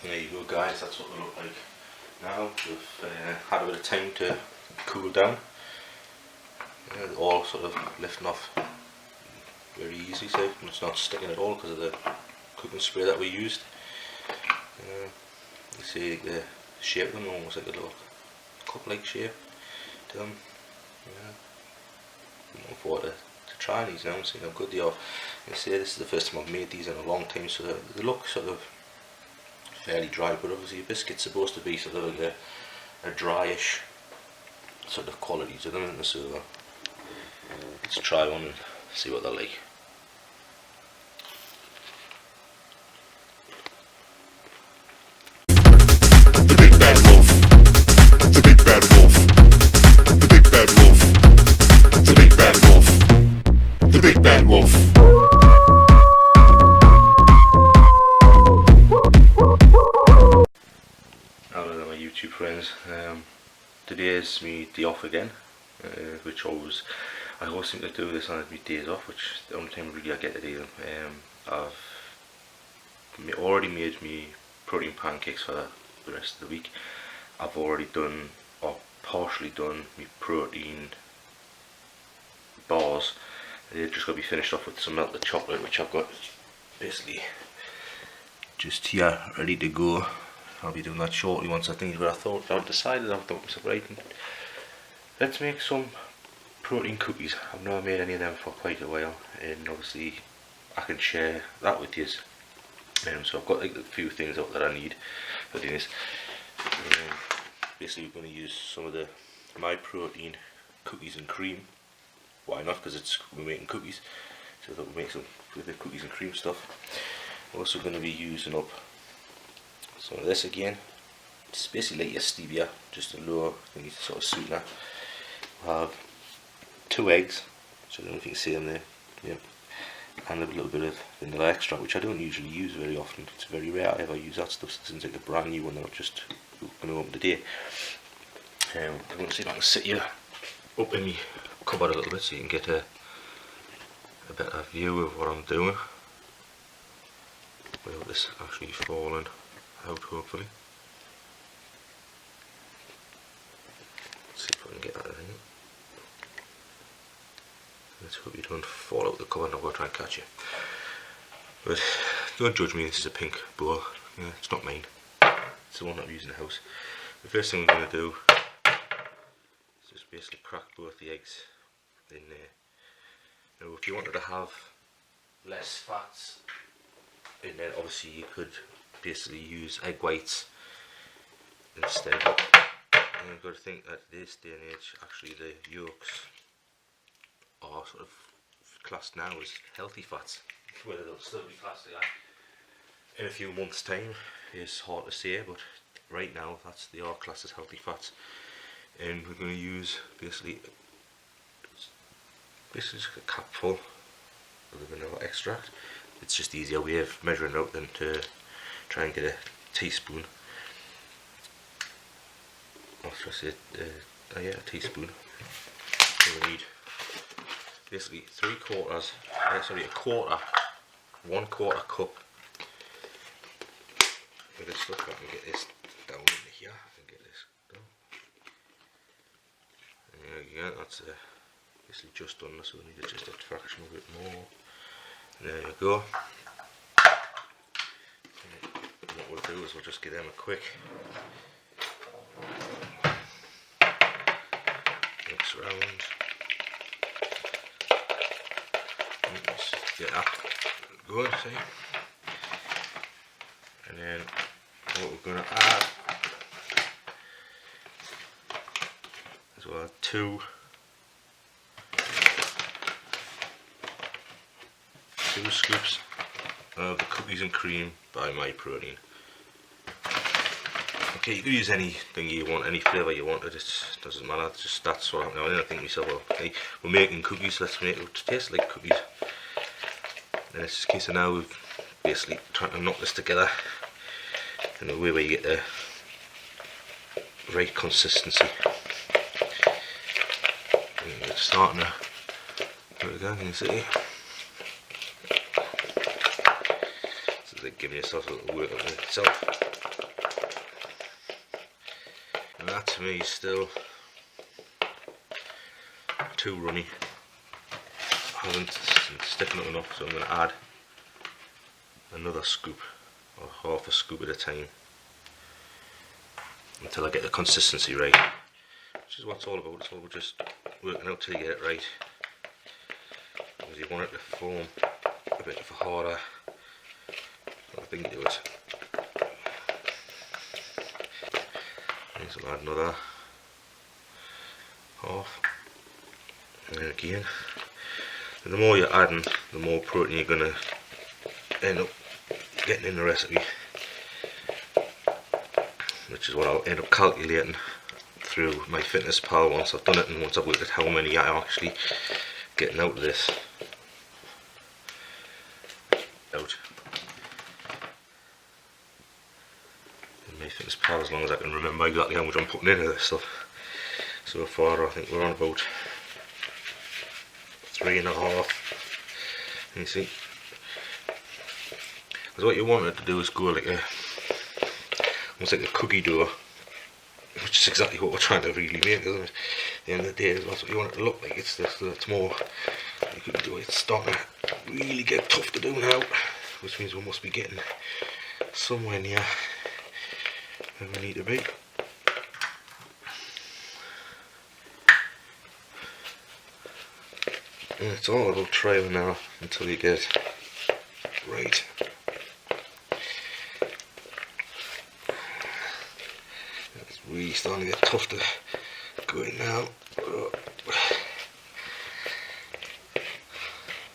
There you go guys, that's what they look like now. We've had a bit of time to cool down. They're all sort of lifting off very easy, so it's not sticking at all because of the cooking spray that we used. You see the shape of them, almost like a little cup-like shape to them. I'm looking forward to trying these now and seeing how good they are. I say this is the first time I've made these in a long time, so they look sort of fairly dry, but obviously a biscuit's supposed to be sort of like a dryish sort of quality to them, isn't there? So let's try one and see what they're like. The big bad wolf. The big bad wolf. The big bad wolf. The big bad wolf. The big bad wolf. Hello my YouTube friends. Today is my day off again, which I always seem to do this on my days off, which is the only time really I get to do them. I've already made me protein pancakes for the rest of the week. I've already done, or partially done, my protein bars. They're just going to be finished off with some melted chocolate, which I've got basically just here ready to go. I'll be doing that shortly once I think, but I decided myself, right, let's make some protein cookies. I've never made any of them for quite a while, and obviously I can share that with you. So I've got like a few things out that I need for doing this. Basically we're going to use some of my protein cookies and cream. Why not? Because we're making cookies, so that we'll make some with the cookies and cream stuff. We're also going to be using up some of this again. It's basically like your stevia, just a lower thing, sort of sweetener. We'll have 2 eggs, so I don't know if you can see them there. Yep. And a little bit of vanilla extract, which I don't usually use very often. It's very rare I ever use that stuff. So it seems like a brand new one that I've just going to open today. I'm going to see if I can sit here up in my cupboard a little bit so you can get a better view of what I'm doing without this actually falling out, hopefully. Let's see if I can get that in. Let's hope you don't fall out the cover. I'm going to try and catch you. But don't judge me, this is a pink bowl. Yeah, it's not mine. It's the one that I'm using in the house. The first thing we're going to do is just basically crack both the eggs in there. Now if you wanted to have less fats in there, obviously you could basically use egg whites instead. And you've got to think that this day and age, actually the yolks are sort of classed now as healthy fats. Whether they'll still be classed like that in a few months' time is hard to say, but right now they are classed as healthy fats. And we're going to use basically just a cupful of the vanilla extract. It's just easier way of measuring it out than to try and get a teaspoon. Or should I say, a teaspoon. So we need basically 1/4 cup of this stuff. I can get this down into here. I can get this down. And there you go, that's basically just under, so we need just a fraction of it more. And there you go. And what we'll do is we'll just give them a quick mix around. Get that going, see? And then what we're going to add is we'll add 2 scoops of the cookies and cream by My Protein. Okay, you can use anything you want, any flavour you want, it doesn't matter, it's just that's what I'm doing. I think myself, well, okay, we're making cookies, let's make it taste like cookies. And it's just a case of now we've basically trying to knock this together in a way where you get the right consistency. And it's starting to put it down, can you see? This is like giving yourself a little workout in itself. And that to me is still too runny. I haven't sticking up enough, so I'm going to add another scoop, or half a scoop at a time, until I get the consistency right. Which is what it's all about. It's all about just working out till you get it right. Because you want it to form a bit of a harder thing to it. So I'll add another half. And then again. And the more you're adding, the more protein you're going to end up getting in the recipe. Which is what I'll end up calculating through my fitness pal once I've done it, and once I've looked at how many I'm actually getting out of this. In my fitness pal, as long as I can remember exactly how much I'm putting into this stuff. So far I think we're on about 3.5. And you see, because what you want it to do is go like almost like a cookie dough, which is exactly what we're trying to really make, isn't it? At the end of the day, that's what you want it to look like. It's this, it's more like a cookie dough. It's starting to really get tough to do now, which means we must be getting somewhere near where we need to be. And it's all about trial and error until you get right. It's really starting to get tough to go in now.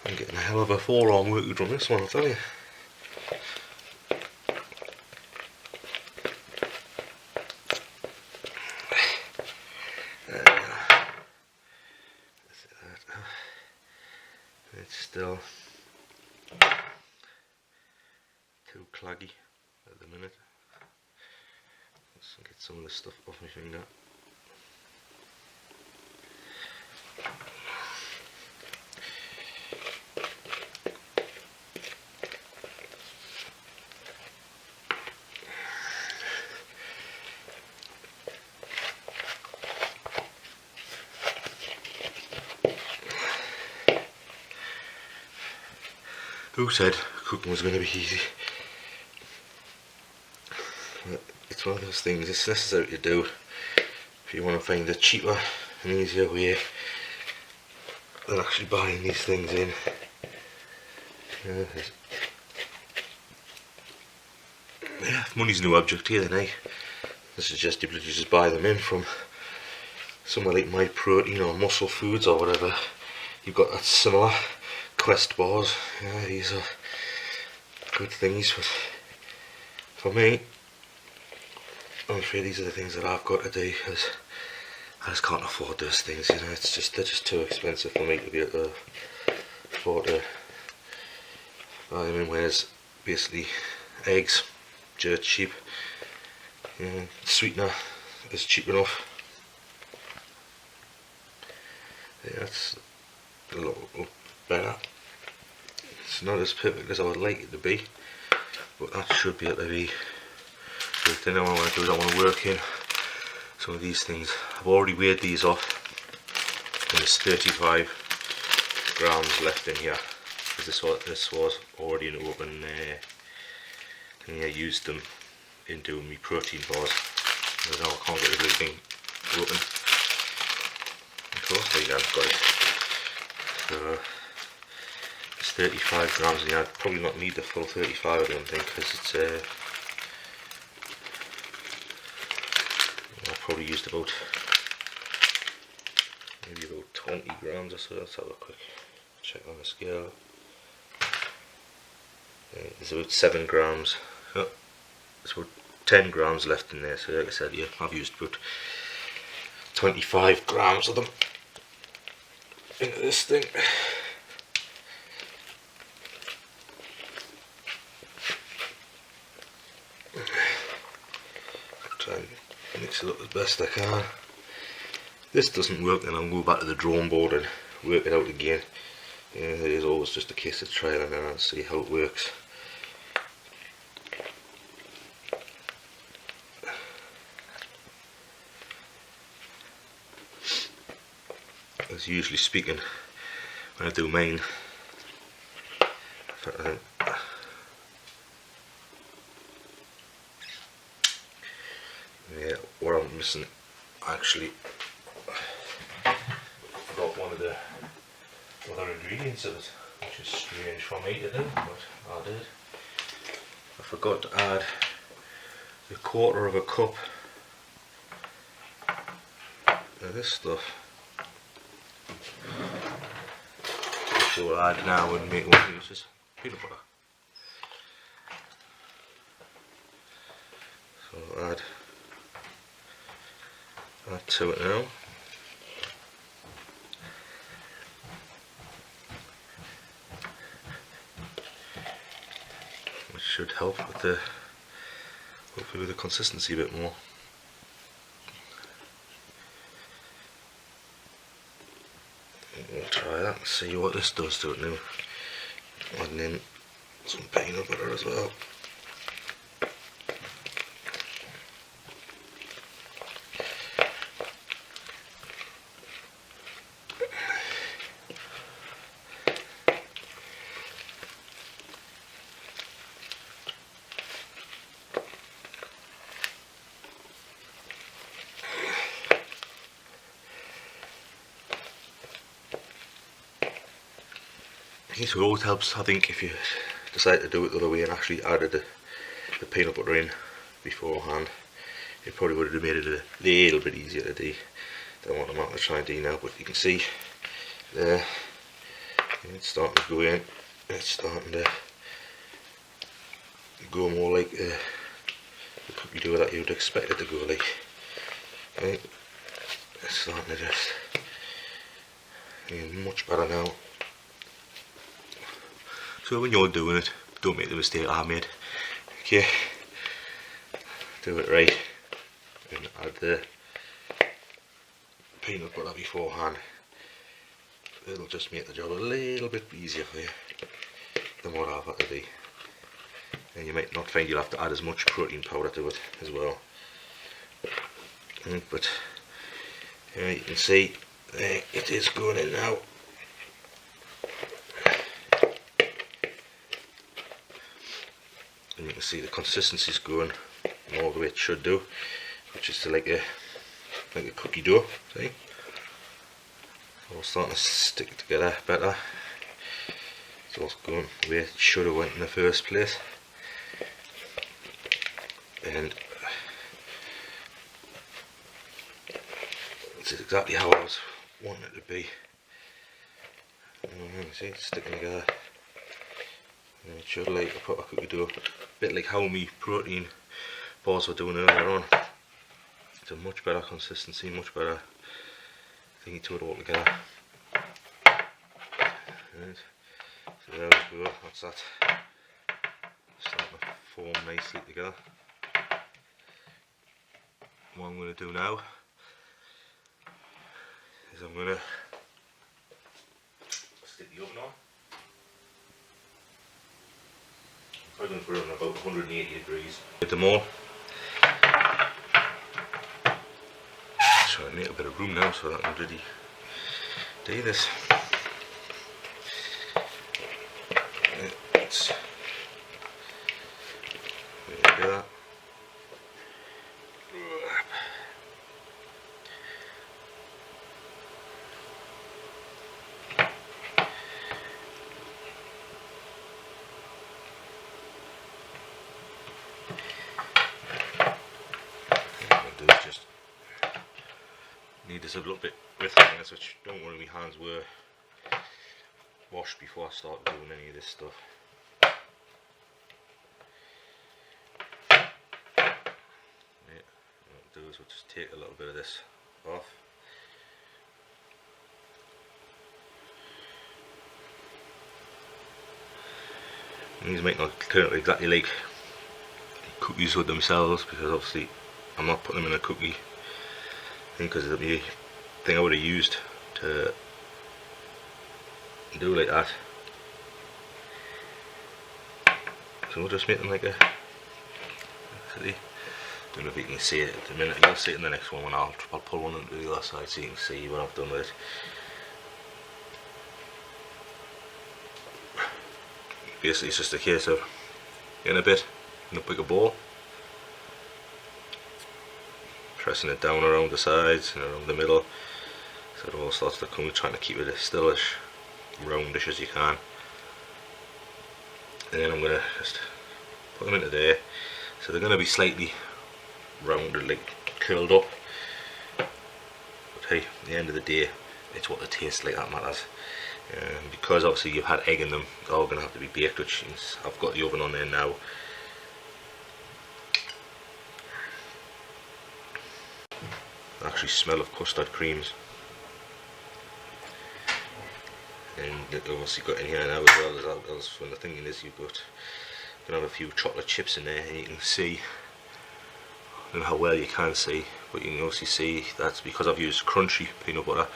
I'm getting a hell of a forearm workout on this one, I'll tell you. It's still too claggy at the minute. Let's get some of this stuff off my finger. Who said cooking was going to be easy? But it's one of those things, it's necessary to do if you want to find a cheaper and easier way than actually buying these things in. Yeah, if money's no object here, then I suggest you just buy them in from somewhere like My Protein or Muscle Foods or whatever. You've got that similar Quest bars. Yeah, these are good things, but for me, I'm afraid these are the things that I've got to do, because I just can't afford those things, you know. They're just too expensive for me to be able to afford to buy them in, whereas basically eggs, dirt cheap, sweetener is cheap enough. Yeah, that's a lot better. It's not as perfect as I would like it to be, but that should be able to be. The thing I want to do is I want to work in some of these things. I've already weighed these off, and there's 35 grams left in here, because this was already an open thing. I used them in doing my protein bars, because now I can't get rid of the thing open. Of course, there you go, I've got it. So, it's 35 grams in here. I'd probably not need the full 35, I don't think, because it's I probably used about maybe about 20 grams or so. Let's have a quick check on the scale. There's about 7 grams. Oh, there's about 10 grams left in there. So like I said, yeah, I've used about 25 grams of them into this thing. Try and mix it up as best I can. If this doesn't work, then I'll go back to the drawing board and work it out again. Yeah, it is always just a case of trial and error and see how it works. Because usually speaking, when I do mine, in fact, I think yeah, what I'm missing actually, I forgot one of the other ingredients of it, which is strange for me to do, but I did. I forgot to add a quarter of a cup of this stuff, which we'll add now and make one use is peanut butter. So I'll add that to it now. Which should help with the, hopefully with the consistency a bit more. We'll try that and see what this does to it now. Adding in some peanut butter as well. So it always helps, I think, if you decide to do it the other way and actually added the peanut butter in beforehand. It probably would have made it a little bit easier to do than what I'm going to try and do now. But you can see there, it's starting to go in. It's starting to go more like the cookie dough that you would expect it to go like. Right? It's starting to just be much better now. So when you're doing it, don't make the mistake I made. Okay, do it right and add the peanut butter beforehand. It'll just make the job a little bit easier for you than what I've had to do. And you might not find you'll have to add as much protein powder to it as well. But you can see there it is going in now. And you can see the consistency is going more the way it should do, which is to like a cookie dough. See, all starting to stick together better. It's all going the way it should have went in the first place, and it's exactly how I was wanting it to be. See, it's sticking together. And it should like a proper cookie dough, a bit like how me protein bars were doing earlier on. It's a much better consistency, much better thingy to it all together. Right. So there we go, that's that. Starting to form nicely together. What I'm going to do now is I'm going to stick the oven on. I'm going to put it on about 180 degrees. Get them all. So I need a bit of room now so that I can really do this. Let's do that. Need this a little bit with this, which don't worry, my hands were washed before I started doing any of this stuff. Yeah, what we'll do is we'll just take a little bit of this off. And these might not turn out exactly like cookies with themselves, because obviously I'm not putting them in a cookie because of the thing I would have used to do like that. So we'll just make them like a, actually, I don't know if you can see it at the minute. You'll see it in the next one when I'll pull one into the other side so you can see what I've done with it. basically it's just a case of getting a bit in a bigger bowl, pressing it down around the sides and around the middle so it all starts to come, trying to keep it as still as roundish as you can. And then I'm going to just put them into there, so they're going to be slightly rounded, like curled up, but hey, at the end of the day it's what they taste like that matters. Because obviously you've had egg in them, they're all going to have to be baked, which means I've got the oven on there now. I actually smell of custard creams, and they've obviously got in here now as well as when the thing is you've got gonna have a few chocolate chips in there, and you can see, I don't know how well you can see, but you can obviously see that's because I've used crunchy peanut butter.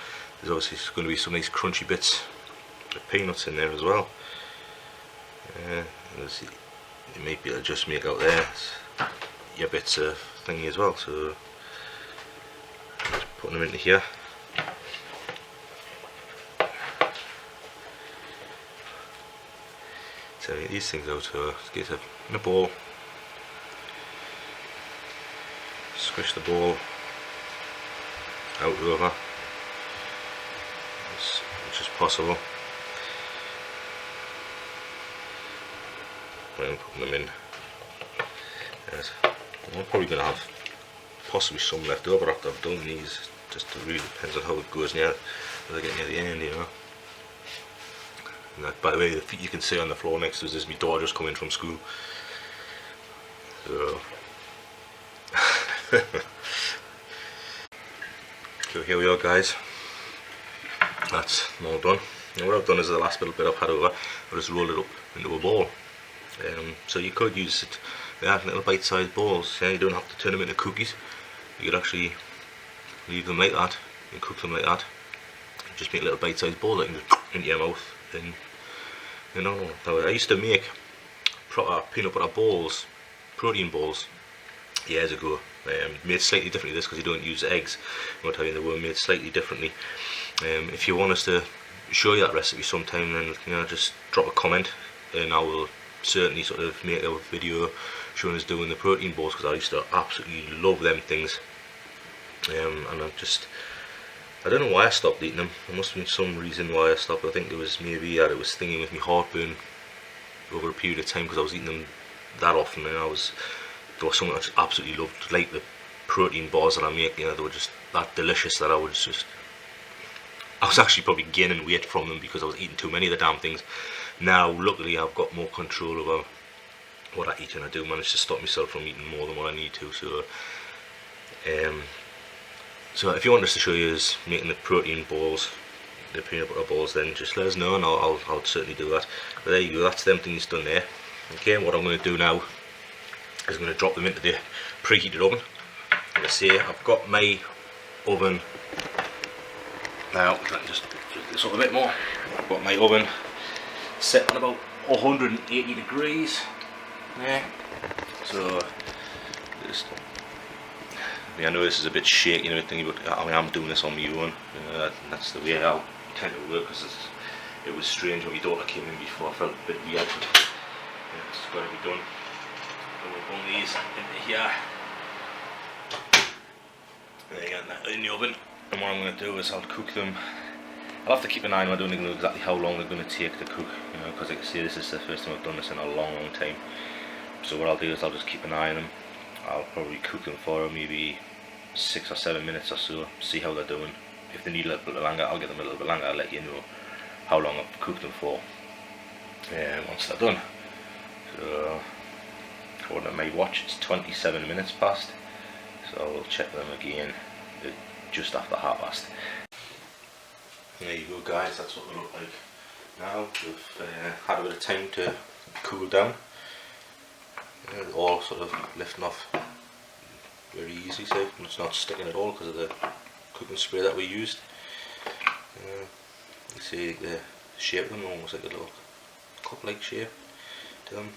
There's obviously going to be some nice crunchy bits of peanuts in there as well. You might be able to just make out there your bits of thingy as well, so just putting them into here. So these things out, so get it in a bowl, squish the ball out over as much as possible, and putting them in. Yes. I'm probably going to have possibly some left over after I've done these, just it really depends on how it goes near, as I get near the end, you know. And that, by the way, the feet you can see on the floor next to us is my daughter just coming from school. So, so here we are, guys. That's all done. Now what I've done is the last little bit I've had over, I've just rolled it up into a ball. So you could use it, they have little bite-sized balls. Yeah, you don't have to turn them into cookies. You could actually leave them like that and cook them like that. Just make little bite-sized balls that you can just into your mouth. And you know, I used to make proper peanut butter balls, protein balls, years ago. Made slightly differently this because you don't use eggs. I'm gonna tell you they were made slightly differently. If you want us to show you that recipe sometime, then you know, just drop a comment and I will certainly sort of make a video showing us doing the protein balls, because I used to absolutely love them things. And I don't know why I stopped eating them. There must have been some reason why I stopped. I think it was maybe that it was stinging with me heartburn over a period of time because I was eating them that often, and there was something I just absolutely loved, like the protein bars that I make. You know, they were just that delicious that I was actually probably gaining weight from them because I was eating too many of the damn things. Now, luckily, I've got more control over what I eat, and I do manage to stop myself from eating more than what I need to. So if you want us to show you is making the protein balls, the peanut butter balls, then just let us know and I'll certainly do that. But there you go, that's them things done there. Okay, and what I'm going to do now is I'm going to drop them into the preheated oven. Like I say, I've got my oven now, let me just do this up a bit more. I've got my oven set on about 180 degrees there. So just, I know this is a bit shaky and everything, but I mean, I'm doing this on my own. That's the way I tend to work, because it was strange when my daughter came in before. I felt a bit weird, but it's got to be done. So we'll put these into here. There you go, that in the oven. And what I'm going to do is I'll cook them. I'll have to keep an eye on them. I don't know exactly how long they're going to take to cook, you know, because like I say, this is the first time I've done this in a long time. So what I'll do is I'll just keep an eye on them. I'll probably cook them for maybe 6 or 7 minutes or so, see how they're doing. If they need a little bit longer, I'll get them a little bit longer. I'll let you know how long I've cooked them for once they're done. So according to my watch, it's 27 minutes past, so I'll check them again just after 1/2 There you go, guys, that's what they look like now. We've had a bit of time to cool down. All sort of lifting off very easy, so it's not sticking at all because of the cooking spray that we used. You see the shape of them, almost like a little cup-like shape to them.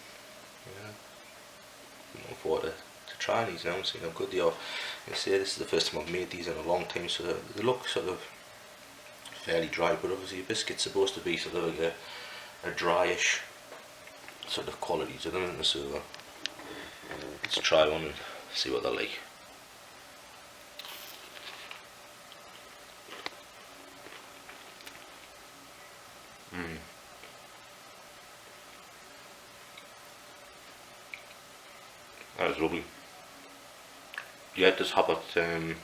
I'm looking forward to trying these now and seeing how good they are. I say this is the first time I've made these in a long time, so they look sort of fairly dry, but obviously a biscuit's supposed to be sort of like a dryish sort of qualities of them, so let's try one and see what they're like. That is lovely. Yeah, it does have that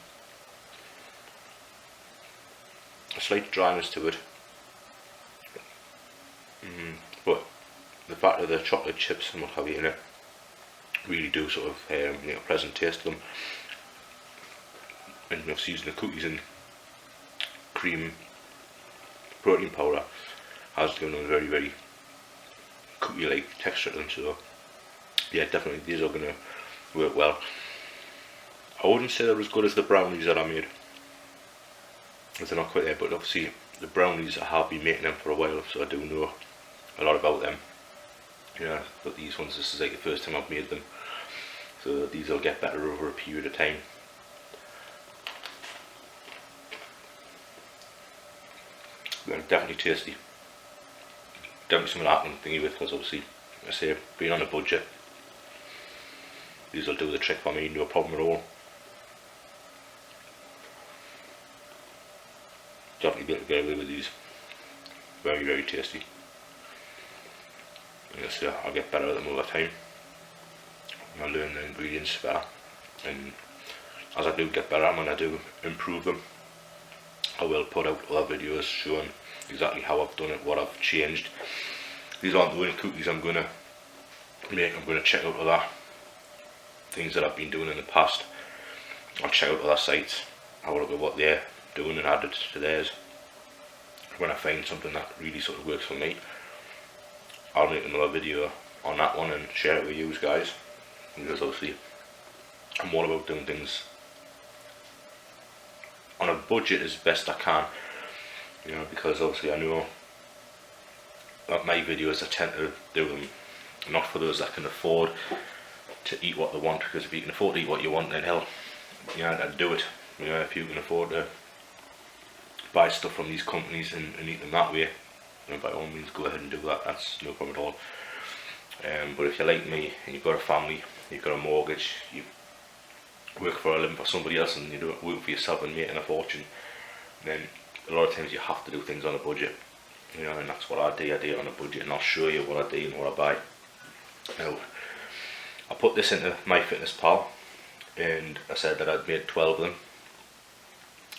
a slight dryness to it, but the fact of the chocolate chips and what have you in it really do sort of pleasant taste to them. And obviously using the cookies and cream protein powder has given them a very, very cookie-like texture to them. So yeah, definitely these are going to work well. I wouldn't say they're as good as the brownies that I made, because they're not quite there, but obviously the brownies, I have been making them for a while, so I do know a lot about them. Yeah, but these ones, this is like the first time I've made them, so these will get better over a period of time. They're definitely tasty. Definitely something I can thingy with, because obviously, I say, being on a budget, these will do the trick for me, no problem at all. Definitely be able to get away with these. Very, very tasty. And so I'll get better at them over time. I'll learn the ingredients better, and as I do get better and when I do improve them, I will put out other videos showing exactly how I've done it, what I've changed. These aren't the only cookies I'm going to make. I'm going to check out other things that I've been doing in the past. I'll check out other sites, have a look at what they're doing and add it to theirs. When I find something that really sort of works for me, I'll make another video on that one and share it with you guys, because obviously I'm all about doing things on a budget as best I can, because obviously I know that my videos, I tend to do them not for those that can afford to eat what they want, because if you can afford to eat what you want, then hell, I'd do it. If you can afford to buy stuff from these companies and eat them that way, by all means go ahead and do that, that's no problem at all. But if you're like me and you've got a family, you've got a mortgage, you work for a living for somebody else and you don't work for yourself and making a fortune, then a lot of times you have to do things on a budget, and that's what I do it on a budget, and I'll show you what I do and what I buy. Now, I put this into MyFitnessPal and I said that I'd made 12 of them,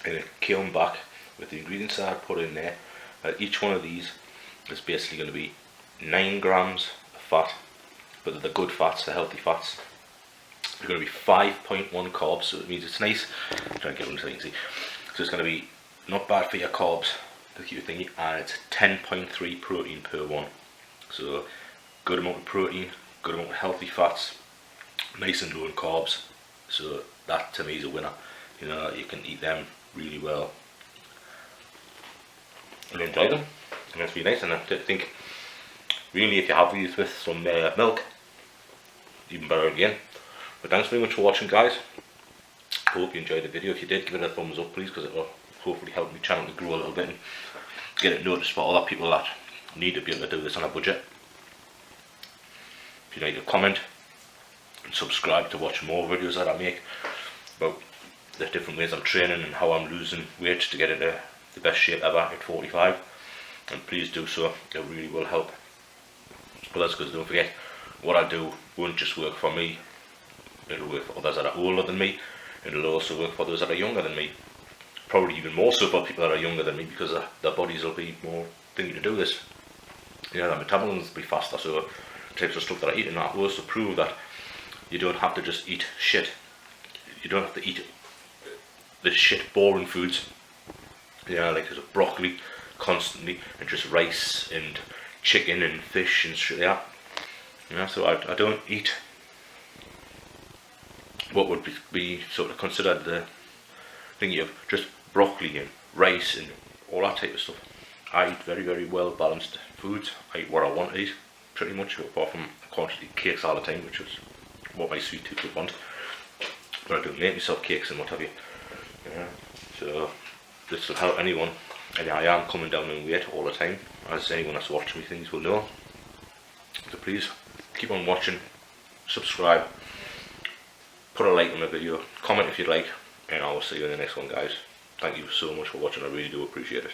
and it came back with the ingredients that I put in there. Each one of these is basically going to be 9 grams of fat, but they're the good fats, the healthy fats. They're going to be 5.1 carbs, so it means it's nice. Try and get one so you can see. So it's going to be not bad for your carbs, the cute thingy, and it's 10.3 protein per one. So good amount of protein, good amount of healthy fats, nice and low in carbs. So that to me is a winner. You can eat them really well and enjoy them, and it's really nice. And I think really if you have these with some milk, even better again. But thanks very much for watching, guys. I hope you enjoyed the video. If you did, give it a thumbs up please, because it will hopefully help my channel to grow a little bit and get it noticed for other people that need to be able to do this on a budget. If you'd like to comment and subscribe to watch more videos that I make about the different ways I'm training and how I'm losing weight to get into the best shape ever at 45, and please do so, it really will help. But that's because don't forget, what I do won't just work for me, it'll work for others that are older than me, and it'll also work for those that are younger than me. Probably even more so for people that are younger than me, because their bodies will be more thingy to do this. Their metabolism will be faster, so the types of stuff that I eat, and that will also prove that you don't have to just eat shit. You don't have to eat the shit boring foods, like there's broccoli constantly, and just rice and chicken and fish and shit like that. So I don't eat what would be sort of considered the thingy of just broccoli and rice and all that type of stuff. I eat very, very well balanced foods. I eat what I want to eat, pretty much, apart from quantity cakes all the time, which is what my sweet tooth would want. But I don't make myself cakes and what have you. So this will help anyone, and I am coming down in weight all the time, as anyone that's watching me things will know. So please keep on watching, subscribe, put a like on the video, comment if you'd like, and I will see you in the next one, guys. Thank you so much for watching, I really do appreciate it.